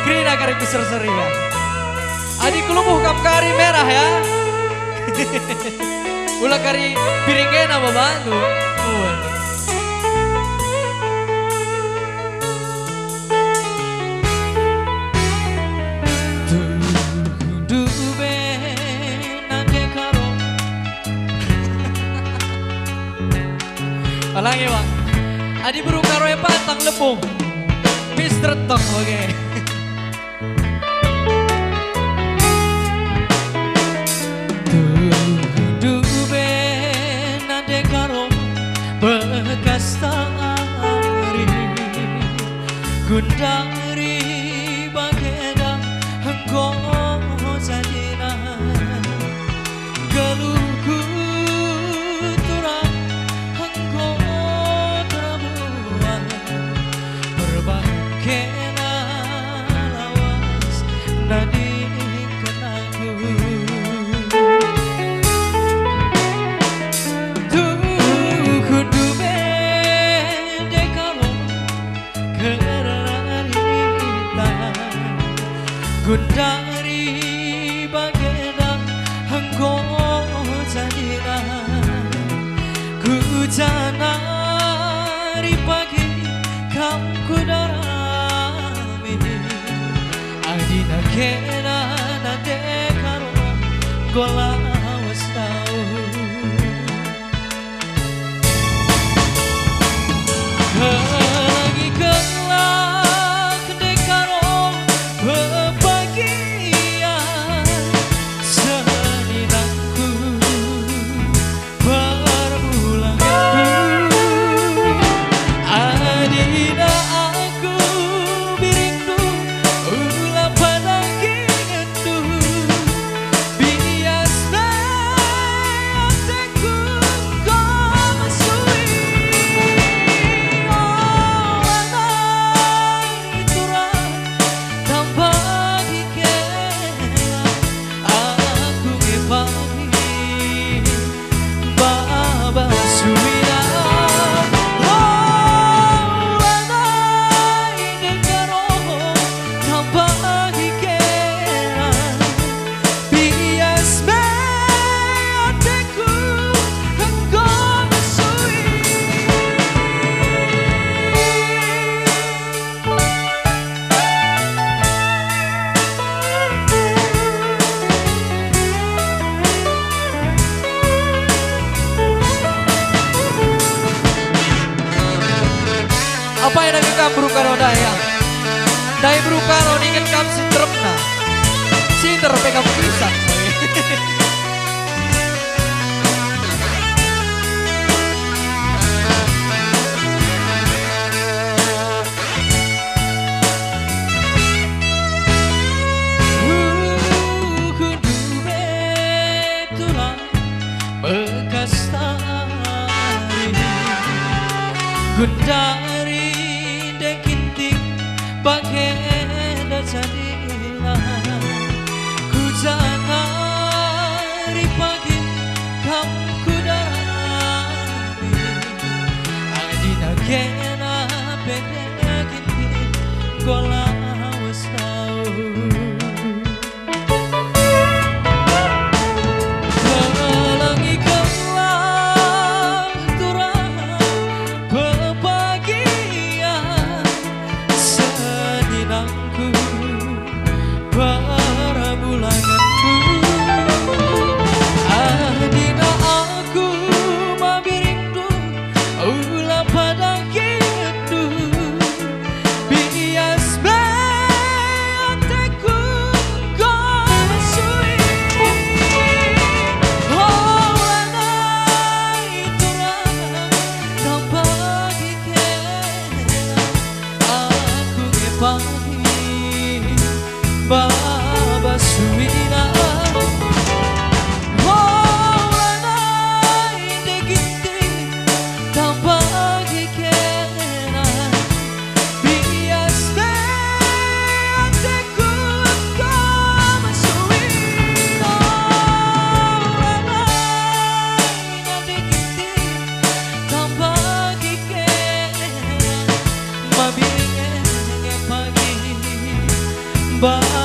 Krina kari besar-besar ya. Adik lumuh kam kari merah ya. Ulah kari piringnya nama balu. Alangi bang, adi buru karoe patang lepung, Mr. Tok oke. Dube nade karo bekas tari, gundari bageda engkau jadina geluhku. Gundari bageda engkau jadina ku janari pagi kamku darami adina kena nade karo gola wastau lagi kelak dekaro apa yang lagi kam berukaro daya daya berukaro dengan kam sinterpna sinter pegang pisang bekas tari gundari bageda jadina ku janari pagi kamku darami adina kena pede kinti gola wastau langi kelak turah bebahagia sedinangku para bulananku adina aku mabirindu ulah pada gitu bias beateku gosui oh lanai turah tanpa dikira aku ngepagi baba suina oh lanai deginti tanpa dikira bias beateku gosui oh lanai deginti tanpa dikira mabiringe pagi Bye.